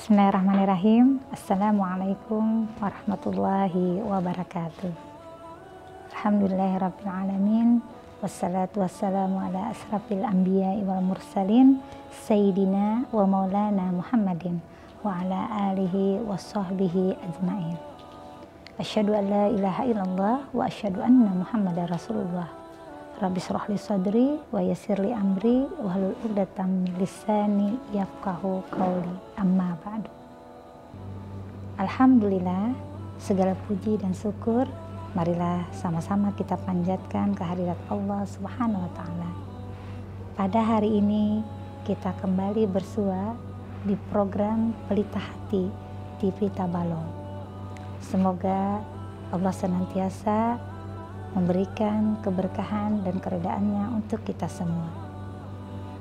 Bismillahirrahmanirrahim. Assalamualaikum warahmatullahi wabarakatuh. Alhamdulillahirrabbilalamin. Wassalatu wassalamu ala asrafil anbiya wal mursalin Sayyidina wa maulana Muhammadin wa ala alihi wa sahbihi ajma'in. Asyhadu an la ilaha illallah wa asyhadu anna Muhammadar Rasulullah. Rabbi shrah li sadri wa yassir li amri wahlul 'uqdatam min lisani yafqahu qauli. Amma ba'du. Alhamdulillah, segala puji dan syukur marilah sama-sama kita panjatkan kehadirat Allah Subhanahu wa taala. Pada hari ini kita kembali bersua di program Pelita Hati TV Tabalong. Semoga Allah senantiasa memberikan keberkahan dan keredaannya untuk kita semua.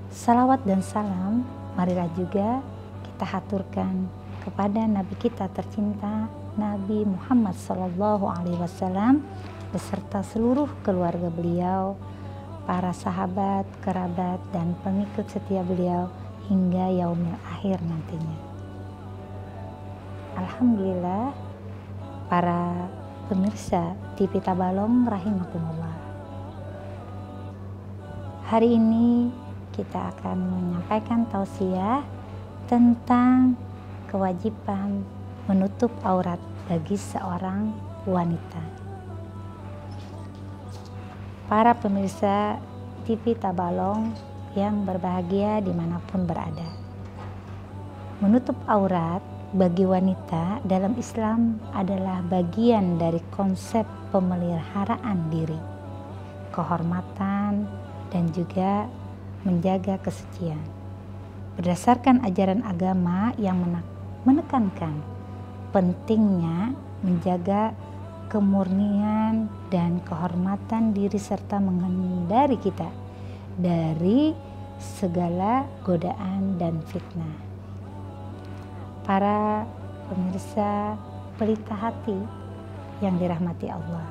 Salawat dan salam marilah juga kita haturkan kepada Nabi kita tercinta, Nabi Muhammad SAW beserta seluruh keluarga beliau, para sahabat, kerabat, dan pengikut setia beliau hingga yaumil akhir nantinya. Alhamdulillah, para pemirsa TV Tabalong rahimakumullah. Hari ini kita akan menyampaikan tausiah tentang kewajiban menutup aurat bagi seorang wanita. Para pemirsa TV Tabalong yang berbahagia dimanapun berada. Menutup aurat bagi wanita dalam Islam adalah bagian dari konsep pemeliharaan diri, kehormatan, dan juga menjaga kesucian. Berdasarkan ajaran agama yang menekankan pentingnya menjaga kemurnian dan kehormatan diri serta menghindari kita dari segala godaan dan fitnah. Para pemirsa Pelita Hati yang dirahmati Allah,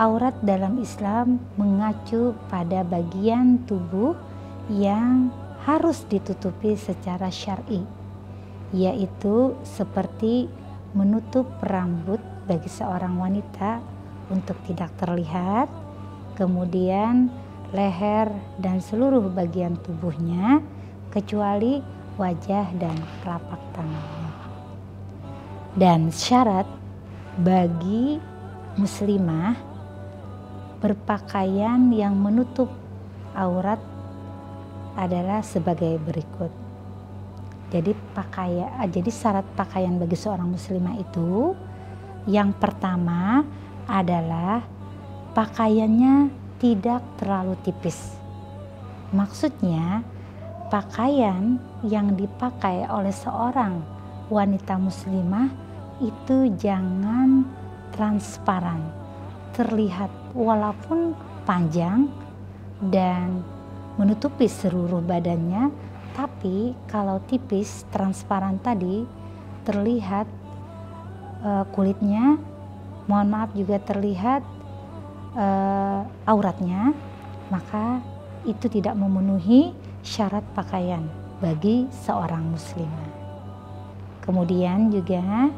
aurat dalam Islam mengacu pada bagian tubuh yang harus ditutupi secara syar'i, yaitu seperti menutup rambut bagi seorang wanita untuk tidak terlihat, kemudian leher dan seluruh bagian tubuhnya kecuali wajah dan telapak tangannya. Dan syarat bagi muslimah berpakaian yang menutup aurat adalah sebagai berikut. Jadi syarat pakaian bagi seorang muslimah itu yang pertama adalah pakaiannya tidak terlalu tipis. Maksudnya pakaian yang dipakai oleh seorang wanita muslimah itu jangan transparan, terlihat walaupun panjang dan menutupi seluruh badannya, tapi kalau tipis transparan tadi terlihat kulitnya, mohon maaf juga terlihat auratnya, maka itu tidak memenuhi syarat pakaian bagi seorang muslimah. Kemudian juga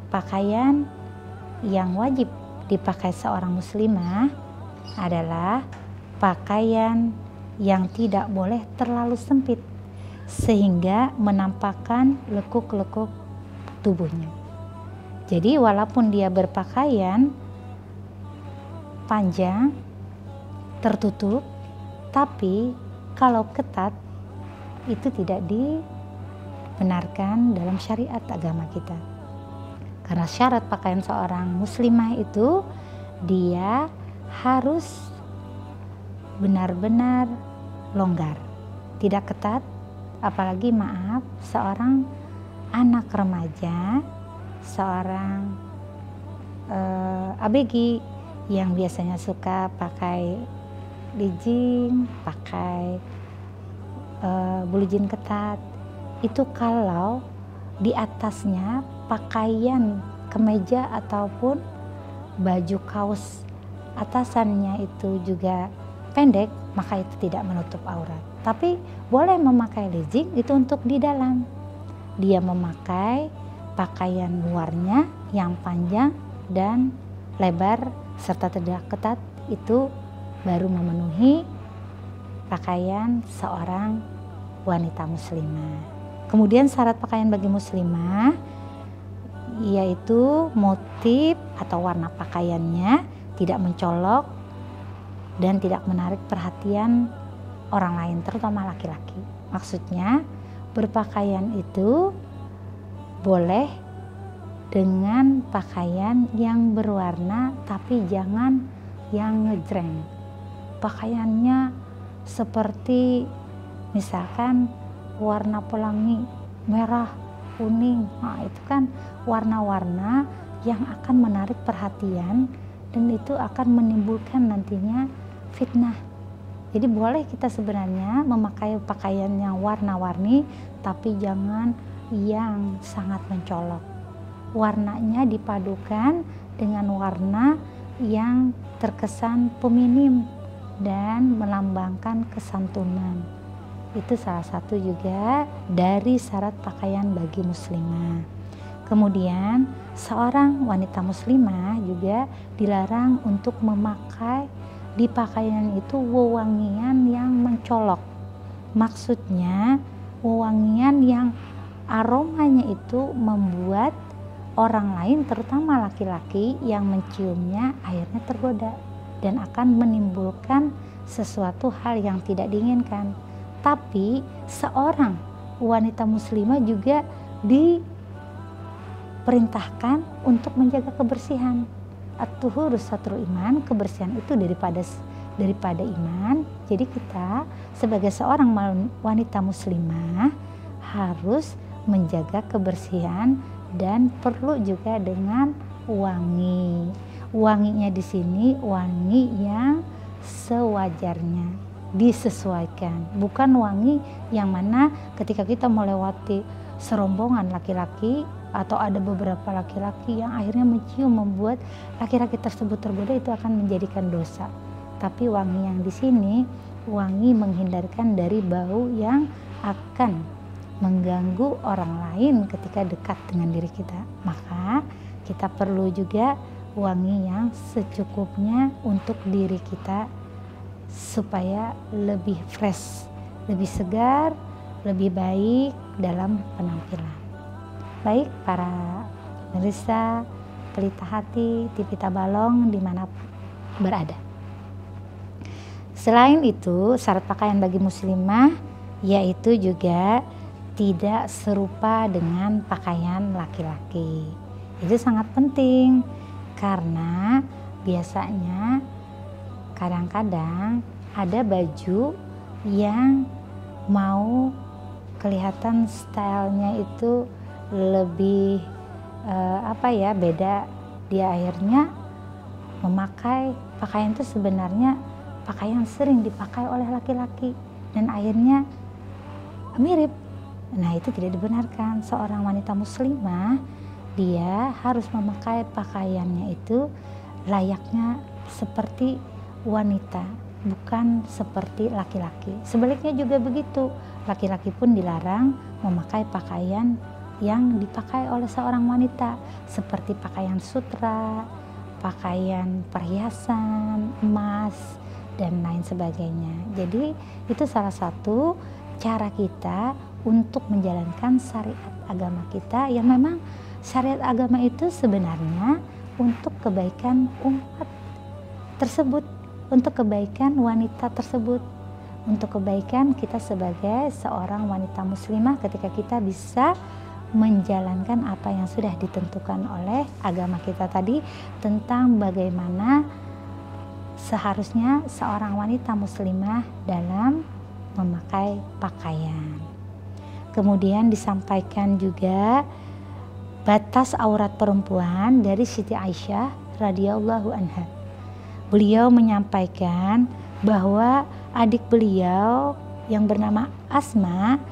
pakaian yang wajib dipakai seorang muslimah adalah pakaian yang tidak boleh terlalu sempit sehingga menampakkan lekuk-lekuk tubuhnya. Jadi walaupun dia berpakaian panjang tertutup, tapi kalau ketat itu tidak dibenarkan dalam syariat agama kita. Karena syarat pakaian seorang muslimah itu dia harus benar-benar longgar, tidak ketat, apalagi maaf seorang anak remaja, seorang ABG yang biasanya suka pakai legging, pakai bulu jean ketat, itu kalau di atasnya pakaian kemeja ataupun baju kaos atasannya itu juga pendek, maka itu tidak menutup aurat. Tapi boleh memakai legging itu untuk di dalam, dia memakai pakaian luarnya yang panjang dan lebar serta tidak ketat, itu baru memenuhi pakaian seorang wanita muslimah. Kemudian syarat pakaian bagi muslimah yaitu motif atau warna pakaiannya tidak mencolok dan tidak menarik perhatian orang lain, terutama laki-laki. Maksudnya berpakaian itu boleh dengan pakaian yang berwarna, tapi jangan yang ngejreng. Pakaiannya seperti misalkan warna pelangi merah, kuning, nah itu kan warna-warna yang akan menarik perhatian dan itu akan menimbulkan nantinya fitnah. Jadi boleh kita sebenarnya memakai pakaian yang warna-warni, tapi jangan yang sangat mencolok. Warnanya dipadukan dengan warna yang terkesan feminim dan melambangkan kesantunan. Itu salah satu juga dari syarat pakaian bagi muslimah. Kemudian seorang wanita muslimah juga dilarang untuk memakai di pakaian itu wewangian yang mencolok. Maksudnya wewangian yang aromanya itu membuat orang lain, terutama laki-laki yang menciumnya akhirnya tergoda dan akan menimbulkan sesuatu hal yang tidak diinginkan. Tapi seorang wanita muslimah juga diperintahkan untuk menjaga kebersihan. At-tuhuru satrul iman, kebersihan itu daripada iman. Jadi kita sebagai seorang wanita muslimah harus menjaga kebersihan dan perlu juga dengan wangi. Wanginya di sini wangi yang sewajarnya, disesuaikan. Bukan wangi yang mana ketika kita melewati serombongan laki-laki atau ada beberapa laki-laki yang akhirnya mencium membuat laki-laki tersebut tergoda, itu akan menjadikan dosa. Tapi wangi yang di sini wangi menghindarkan dari bau yang akan mengganggu orang lain ketika dekat dengan diri kita. Maka kita perlu juga wangi yang secukupnya untuk diri kita supaya lebih fresh, lebih segar, lebih baik dalam penampilan. Baik para pemirsa Pelita Hati TV Tabalong dimana berada. Selain itu, syarat pakaian bagi muslimah yaitu juga tidak serupa dengan pakaian laki-laki. Itu sangat penting karena biasanya kadang-kadang ada baju yang mau kelihatan stylenya itu lebih beda, dia akhirnya memakai pakaian itu sebenarnya pakaian sering dipakai oleh laki-laki dan akhirnya mirip. Nah, itu tidak dibenarkan. Seorang wanita muslimah dia harus memakai pakaiannya itu layaknya seperti wanita, bukan seperti laki-laki. Sebaliknya juga begitu, laki-laki pun dilarang memakai pakaian yang dipakai oleh seorang wanita seperti pakaian sutra, pakaian perhiasan, emas, dan lain sebagainya. Jadi itu salah satu cara kita untuk menjalankan syariat agama kita, yang memang syariat agama itu sebenarnya untuk kebaikan umat tersebut, untuk kebaikan wanita tersebut, untuk kebaikan kita sebagai seorang wanita muslimah ketika kita bisa menjalankan apa yang sudah ditentukan oleh agama kita tadi tentang bagaimana seharusnya seorang wanita muslimah dalam memakai pakaian. Kemudian disampaikan juga batas aurat perempuan dari Siti Aisyah radhiyallahu anha. Beliau menyampaikan bahwa adik beliau yang bernama Asma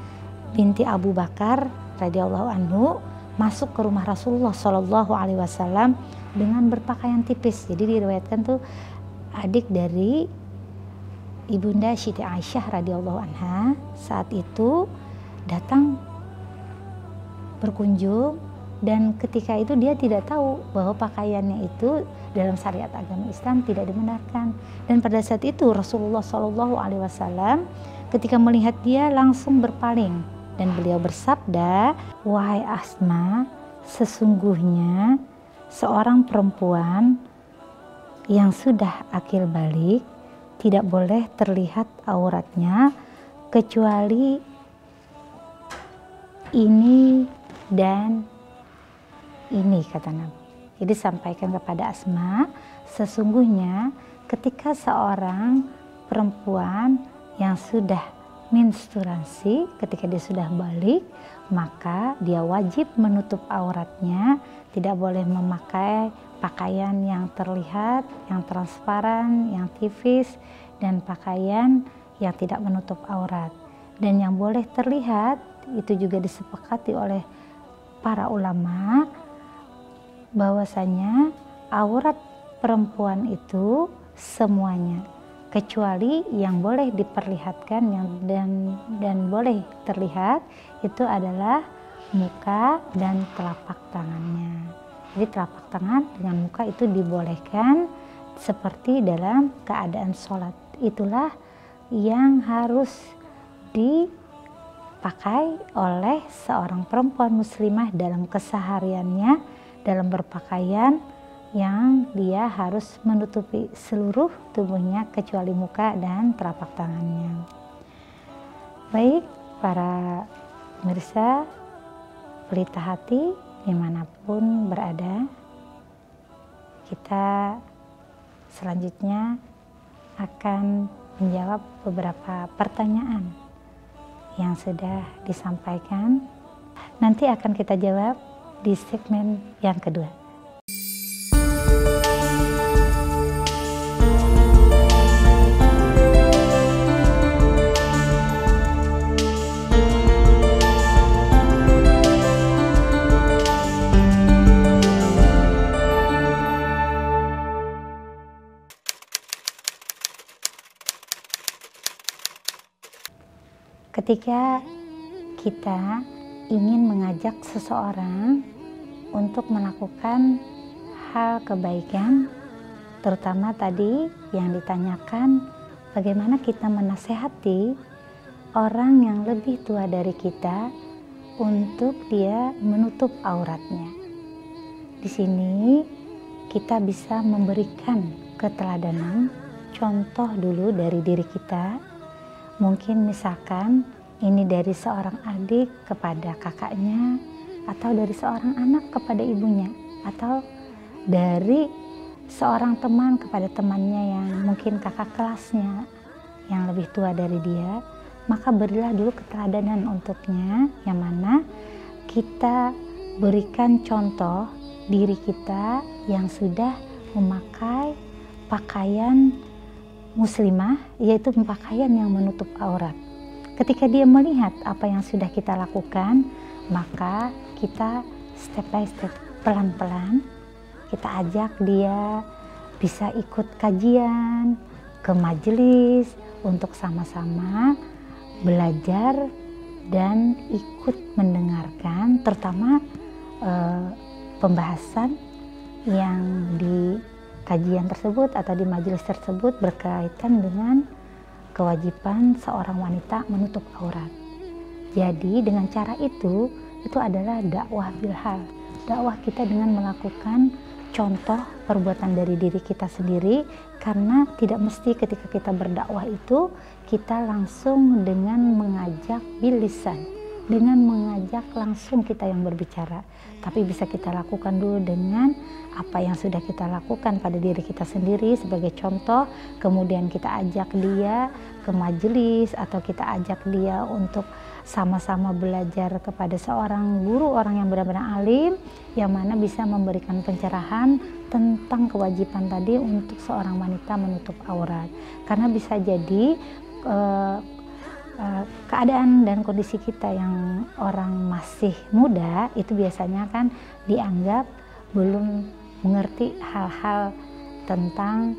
binti Abu Bakar radhiyallahu anhu masuk ke rumah Rasulullah Shallallahu alaihi wasallam dengan berpakaian tipis. Jadi diriwayatkan tuh adik dari ibunda Siti Aisyah radhiyallahu anha saat itu datang berkunjung, dan ketika itu dia tidak tahu bahwa pakaiannya itu dalam syariat agama Islam tidak dibenarkan. Dan pada saat itu Rasulullah SAW ketika melihat dia langsung berpaling dan beliau bersabda, "Wahai Asma, sesungguhnya seorang perempuan yang sudah akil balik tidak boleh terlihat auratnya kecuali ini dan ini," kata Nabi. Jadi sampaikan kepada Asma, sesungguhnya ketika seorang perempuan yang sudah menstruasi, ketika dia sudah balik, maka dia wajib menutup auratnya, tidak boleh memakai pakaian yang terlihat, yang transparan, yang tipis, dan pakaian yang tidak menutup aurat. Dan yang boleh terlihat, itu juga disepakati oleh para ulama, bahwasanya aurat perempuan itu semuanya, kecuali yang boleh diperlihatkan dan boleh terlihat itu adalah muka dan telapak tangannya. Jadi telapak tangan dengan muka itu dibolehkan seperti dalam keadaan sholat. Itulah yang harus dipakai oleh seorang perempuan muslimah dalam kesehariannya, dalam berpakaian, yang dia harus menutupi seluruh tubuhnya kecuali muka dan telapak tangannya. Baik para pemirsa Pelita Hati dimanapun berada, kita selanjutnya akan menjawab beberapa pertanyaan yang sudah disampaikan. Nanti akan kita jawab di segmen yang kedua. Ketika kita ingin mengajak seseorang untuk melakukan hal kebaikan, terutama tadi yang ditanyakan, bagaimana kita menasehati orang yang lebih tua dari kita untuk dia menutup auratnya. Di sini kita bisa memberikan keteladanan, contoh dulu dari diri kita. Mungkin misalkan ini dari seorang adik kepada kakaknya, atau dari seorang anak kepada ibunya, atau dari seorang teman kepada temannya yang mungkin kakak kelasnya yang lebih tua dari dia. Maka berilah dulu keteladanan untuknya, yang mana kita berikan contoh diri kita yang sudah memakai pakaian muslimah, yaitu pakaian yang menutup aurat. Ketika dia melihat apa yang sudah kita lakukan, maka kita step by step, pelan-pelan kita ajak dia bisa ikut kajian, ke majelis untuk sama-sama belajar dan ikut mendengarkan, terutama pembahasan yang di kajian tersebut atau di majelis tersebut berkaitan dengan kewajiban seorang wanita menutup aurat. Jadi dengan cara itu adalah dakwah bilhal. Dakwah kita dengan melakukan contoh perbuatan dari diri kita sendiri, karena tidak mesti ketika kita berdakwah itu kita langsung dengan mengajak bilisan, dengan mengajak langsung kita yang berbicara, tapi bisa kita lakukan dulu dengan apa yang sudah kita lakukan pada diri kita sendiri sebagai contoh, kemudian kita ajak dia ke majelis atau kita ajak dia untuk sama-sama belajar kepada seorang guru, orang yang benar-benar alim, yang mana bisa memberikan pencerahan tentang kewajiban tadi untuk seorang wanita menutup aurat. Karena bisa jadi keadaan dan kondisi kita yang orang masih muda itu biasanya kan dianggap belum mengerti hal-hal tentang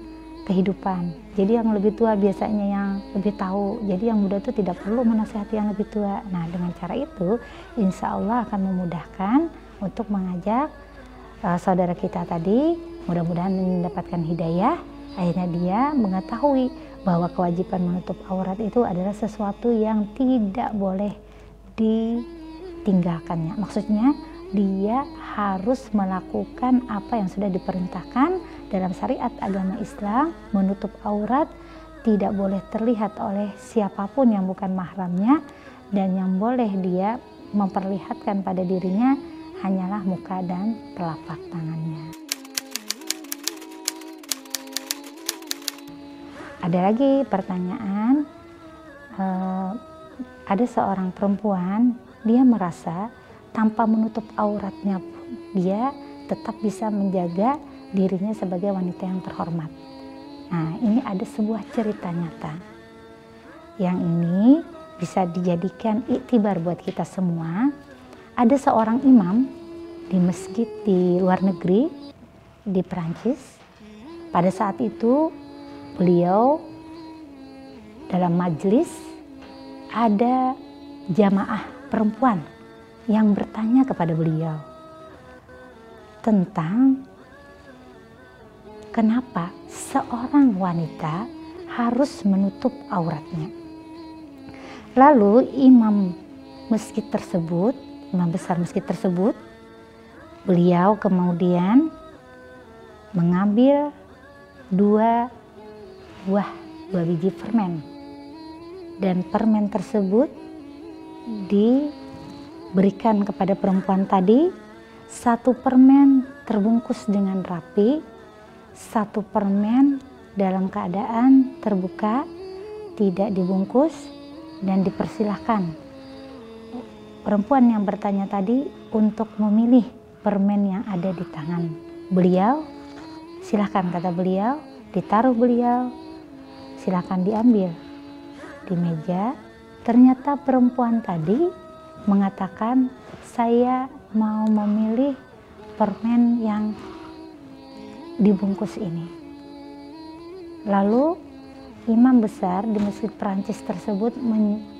kehidupan. Jadi yang lebih tua biasanya yang lebih tahu. Jadi yang muda itu tidak perlu menasihati yang lebih tua. Nah, dengan cara itu insya Allah akan memudahkan untuk mengajak saudara kita tadi, mudah-mudahan mendapatkan hidayah. Akhirnya dia mengetahui bahwa kewajiban menutup aurat itu adalah sesuatu yang tidak boleh ditinggalkannya. Maksudnya dia harus melakukan apa yang sudah diperintahkan dalam syariat agama Islam. Menutup aurat tidak boleh terlihat oleh siapapun yang bukan mahramnya, dan yang boleh dia memperlihatkan pada dirinya hanyalah muka dan telapak tangannya. Ada lagi pertanyaan, ada seorang perempuan, dia merasa tanpa menutup auratnya dia tetap bisa menjaga dirinya sebagai wanita yang terhormat. Nah, ini ada sebuah cerita nyata yang ini bisa dijadikan iktibar buat kita semua. Ada seorang imam di masjid di luar negeri di Perancis. Pada saat itu beliau dalam majelis, ada jamaah perempuan yang bertanya kepada beliau tentang kenapa seorang wanita harus menutup auratnya. Lalu imam masjid tersebut, imam besar masjid tersebut, beliau kemudian mengambil dua biji permen, dan permen tersebut diberikan kepada perempuan tadi. Satu permen terbungkus dengan rapi, satu permen dalam keadaan terbuka, tidak dibungkus, dan dipersilahkan perempuan yang bertanya tadi untuk memilih permen yang ada di tangan beliau. Silahkan, kata beliau, ditaruh beliau, silahkan diambil di meja. Ternyata perempuan tadi mengatakan, saya mau memilih permen yang dibungkus ini. Lalu imam besar di masjid Perancis tersebut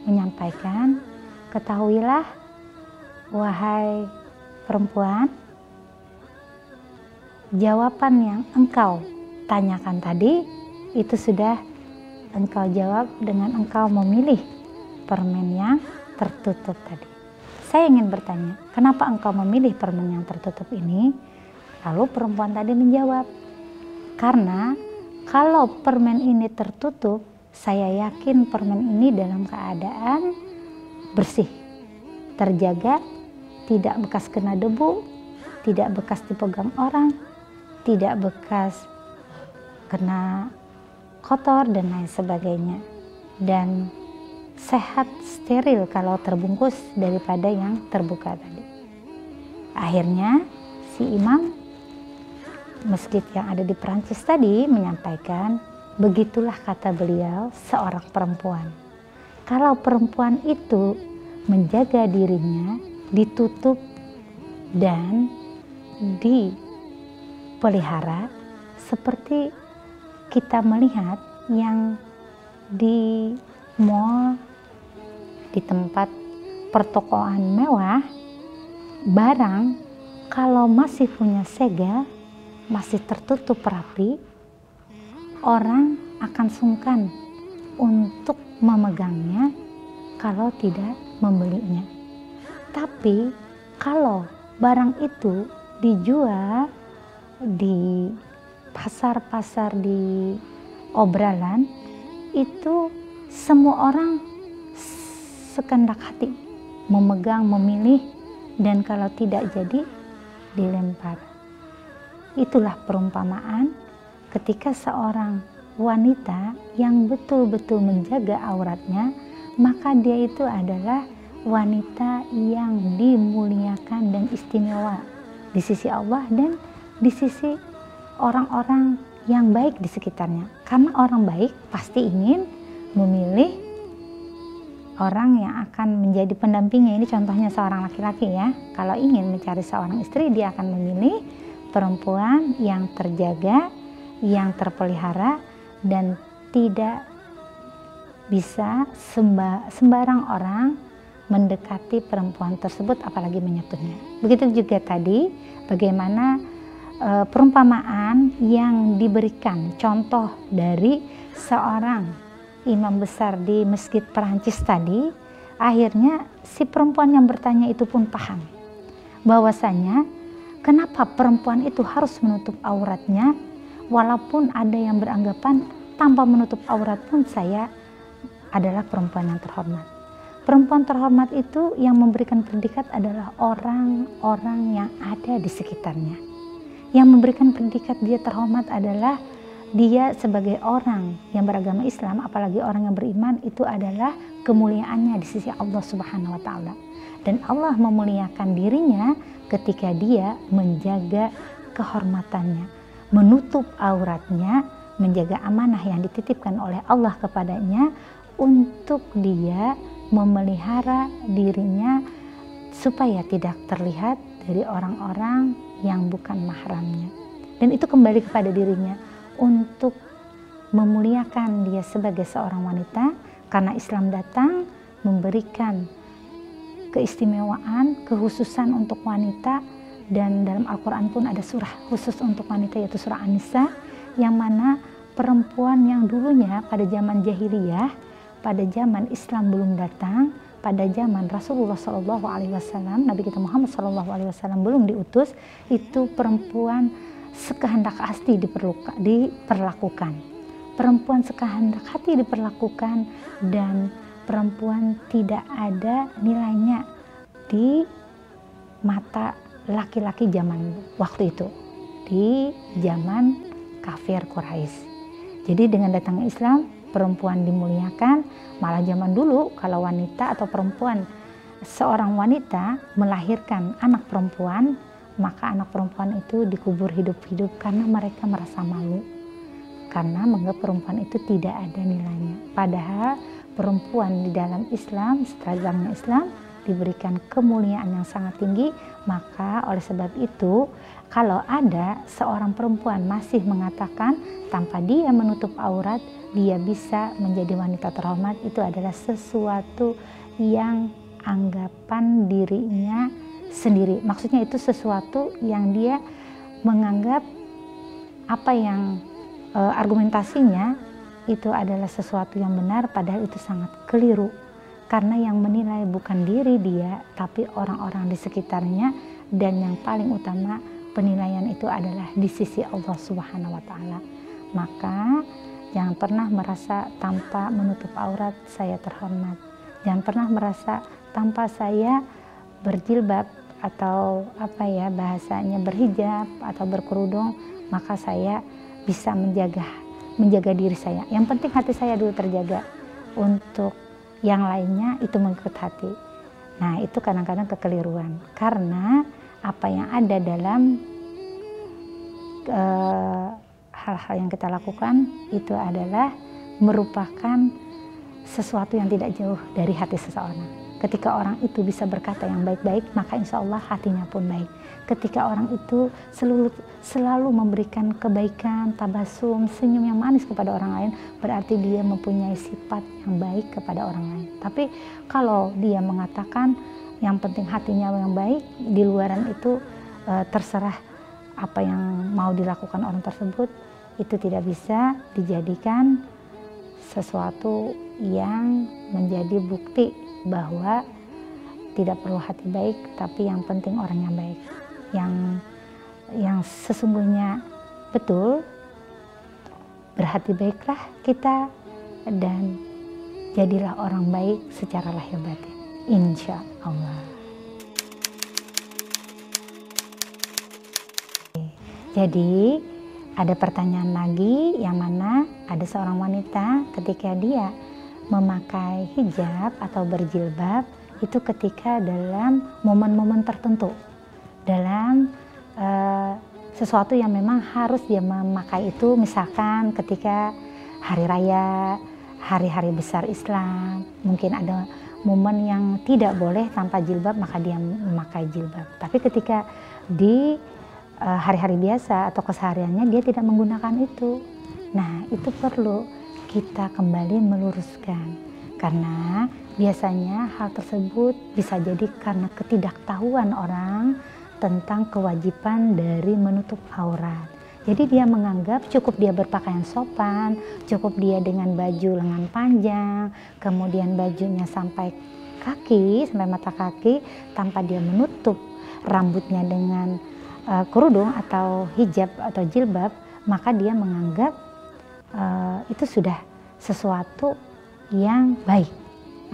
menyampaikan, ketahuilah wahai perempuan, jawaban yang engkau tanyakan tadi itu sudah engkau jawab dengan engkau memilih permen yang tertutup tadi. Saya ingin bertanya, kenapa engkau memilih permen yang tertutup ini? Lalu perempuan tadi menjawab, karena kalau permen ini tertutup, saya yakin permen ini dalam keadaan bersih, terjaga, tidak bekas kena debu, tidak bekas dipegang orang, tidak bekas kena kotor dan lain sebagainya, dan sehat, steril kalau terbungkus daripada yang terbuka tadi. Akhirnya si imam masjid yang ada di Perancis tadi menyampaikan, begitulah kata beliau seorang perempuan. Kalau perempuan itu menjaga dirinya, ditutup dan dipelihara, seperti kita melihat yang di mall, di tempat pertokoan mewah, barang kalau masih punya segel, masih tertutup rapi, orang akan sungkan untuk memegangnya kalau tidak membelinya. Tapi kalau barang itu dijual di pasar-pasar, di obralan, itu semua orang sekendak hati memegang, memilih, dan kalau tidak jadi dilempar. Itulah perumpamaan ketika seorang wanita yang betul-betul menjaga auratnya, maka dia itu adalah wanita yang dimuliakan dan istimewa di sisi Allah dan di sisi orang-orang yang baik di sekitarnya. Karena orang baik pasti ingin memilih orang yang akan menjadi pendampingnya. Ini contohnya seorang laki-laki ya. Kalau ingin mencari seorang istri, dia akan memilih perempuan yang terjaga, yang terpelihara, dan tidak bisa sembarang orang mendekati perempuan tersebut apalagi menyentuhnya. Begitu juga tadi bagaimana perumpamaan yang diberikan contoh dari seorang imam besar di masjid Perancis tadi, akhirnya si perempuan yang bertanya itu pun paham bahwasanya kenapa perempuan itu harus menutup auratnya, walaupun ada yang beranggapan tanpa menutup aurat pun saya adalah perempuan yang terhormat. Perempuan terhormat itu yang memberikan predikat adalah orang-orang yang ada di sekitarnya. Yang memberikan predikat dia terhormat adalah dia sebagai orang yang beragama Islam, apalagi orang yang beriman, itu adalah kemuliaannya di sisi Allah Subhanahu wa Ta'ala. Dan Allah memuliakan dirinya ketika dia menjaga kehormatannya, menutup auratnya, menjaga amanah yang dititipkan oleh Allah kepadanya untuk dia memelihara dirinya supaya tidak terlihat dari orang-orang yang bukan mahramnya. Dan itu kembali kepada dirinya untuk memuliakan dia sebagai seorang wanita, karena Islam datang memberikan keistimewaan, kekhususan untuk wanita. Dan dalam Al-Quran pun ada surah khusus untuk wanita, yaitu surah An-Nisa, yang mana perempuan yang dulunya pada zaman jahiliyah, pada zaman Islam belum datang, pada zaman Rasulullah SAW, Nabi kita Muhammad SAW belum diutus, itu perempuan sekehendak hati diperlakukan. Perempuan sekehendak hati diperlakukan, dan perempuan tidak ada nilainya di mata laki-laki zaman waktu itu, di zaman kafir Quraisy. Jadi dengan datangnya Islam, perempuan dimuliakan. Malah zaman dulu kalau wanita atau perempuan, seorang wanita melahirkan anak perempuan, maka anak perempuan itu dikubur hidup-hidup karena mereka merasa malu, karena menganggap perempuan itu tidak ada nilainya. Padahal perempuan di dalam Islam, setelah datangnya Islam, diberikan kemuliaan yang sangat tinggi. Maka oleh sebab itu, kalau ada seorang perempuan masih mengatakan tanpa dia menutup aurat dia bisa menjadi wanita terhormat, itu adalah sesuatu yang anggapan dirinya sendiri. Maksudnya itu sesuatu yang dia menganggap apa yang argumentasinya itu adalah sesuatu yang benar, padahal itu sangat keliru. Karena yang menilai bukan diri dia, tapi orang-orang di sekitarnya, dan yang paling utama penilaian itu adalah di sisi Allah Subhanahu wa Ta'ala. Maka jangan pernah merasa tanpa menutup aurat saya terhormat. Jangan pernah merasa tanpa saya berjilbab atau bahasanya berhijab atau berkerudung, maka saya bisa menjaga diri saya. Yang penting hati saya dulu terjaga. Untuk yang lainnya itu mengikut hati. Nah, itu kadang-kadang kekeliruan, karena apa yang ada dalam hal-hal yang kita lakukan itu adalah merupakan sesuatu yang tidak jauh dari hati seseorang. Ketika orang itu bisa berkata yang baik-baik, maka insya Allah hatinya pun baik. Ketika orang itu selalu memberikan kebaikan, tabasum, senyum yang manis kepada orang lain, berarti dia mempunyai sifat yang baik kepada orang lain. Tapi kalau dia mengatakan yang penting hatinya yang baik, di luaran itu terserah apa yang mau dilakukan orang tersebut, itu tidak bisa dijadikan sesuatu yang menjadi bukti bahwa tidak perlu hati baik, tapi yang penting orang yang baik. Yang sesungguhnya betul, berhati baiklah kita dan jadilah orang baik secara lahir batin, insya Allah. Jadi ada pertanyaan lagi, yang mana ada seorang wanita ketika dia memakai hijab atau berjilbab itu ketika dalam momen-momen tertentu, dalam sesuatu yang memang harus dia memakai itu, misalkan ketika hari raya, hari-hari besar Islam, mungkin ada momen yang tidak boleh tanpa jilbab, maka dia memakai jilbab. Tapi ketika di hari-hari biasa atau kesehariannya dia tidak menggunakan itu. Nah, itu perlu kita kembali meluruskan, karena biasanya hal tersebut bisa jadi karena ketidaktahuan orang tentang kewajiban dari menutup aurat. Jadi dia menganggap cukup dia berpakaian sopan, cukup dia dengan baju lengan panjang, kemudian bajunya sampai kaki, sampai mata kaki, tanpa dia menutup rambutnya dengan kerudung atau hijab atau jilbab, maka dia menganggap itu sudah sesuatu yang baik.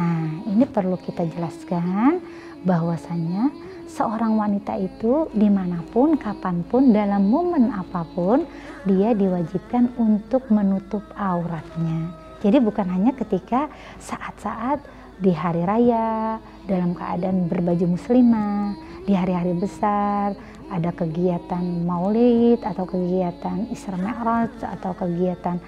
Nah, ini perlu kita jelaskan bahwasanya seorang wanita itu dimanapun, kapanpun, dalam momen apapun, dia diwajibkan untuk menutup auratnya. Jadi bukan hanya ketika saat-saat di hari raya, dalam keadaan berbaju muslimah, di hari-hari besar, ada kegiatan maulid atau kegiatan Isra Mi'raj atau kegiatan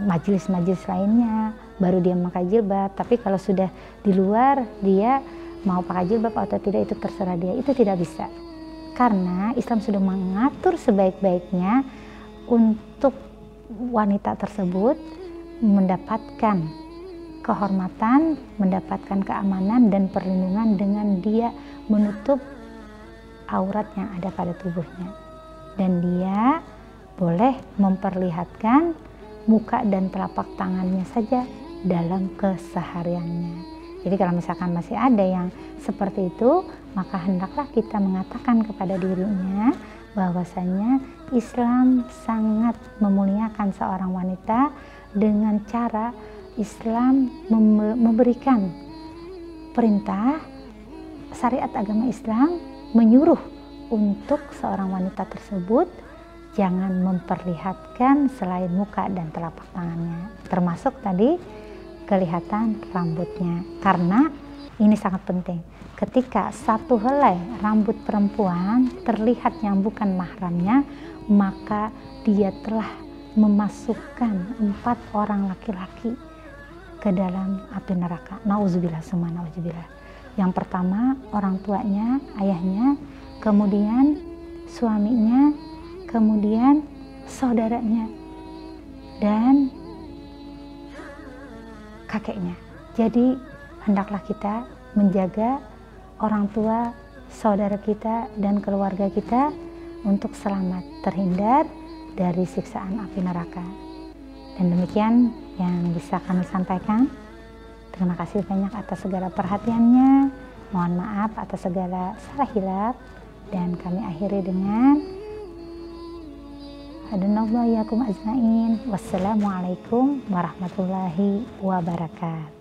majelis-majelis lainnya, baru dia memakai jilbab. Tapi kalau sudah di luar, dia mau pakai jilbab atau tidak itu terserah dia, itu tidak bisa. Karena Islam sudah mengatur sebaik-baiknya untuk wanita tersebut mendapatkan kehormatan, mendapatkan keamanan dan perlindungan dengan dia menutup aurat yang ada pada tubuhnya. Dan dia boleh memperlihatkan muka dan telapak tangannya saja dalam kesehariannya. Jadi kalau misalkan masih ada yang seperti itu, maka hendaklah kita mengatakan kepada dirinya bahwasanya Islam sangat memuliakan seorang wanita dengan cara Islam memberikan perintah, syariat agama Islam menyuruh untuk seorang wanita tersebut jangan memperlihatkan selain muka dan telapak tangannya, termasuk tadi kelihatan rambutnya. Karena ini sangat penting, ketika satu helai rambut perempuan terlihat yang bukan mahramnya, maka dia telah memasukkan 4 orang laki-laki ke dalam api neraka. Nauzubillah summa nauzubillah. Yang pertama orang tuanya, ayahnya, kemudian suaminya, kemudian saudaranya, dan kakeknya. Jadi hendaklah kita menjaga orang tua, saudara kita, dan keluarga kita untuk selamat terhindar dari siksaan api neraka. Dan demikian yang bisa kami sampaikan. Terima kasih banyak atas segala perhatiannya. Mohon maaf atas segala salah hilaf, dan kami akhiri dengan hadanallahu iyyakum ajmain. Wassalamualaikum warahmatullahi wabarakatuh.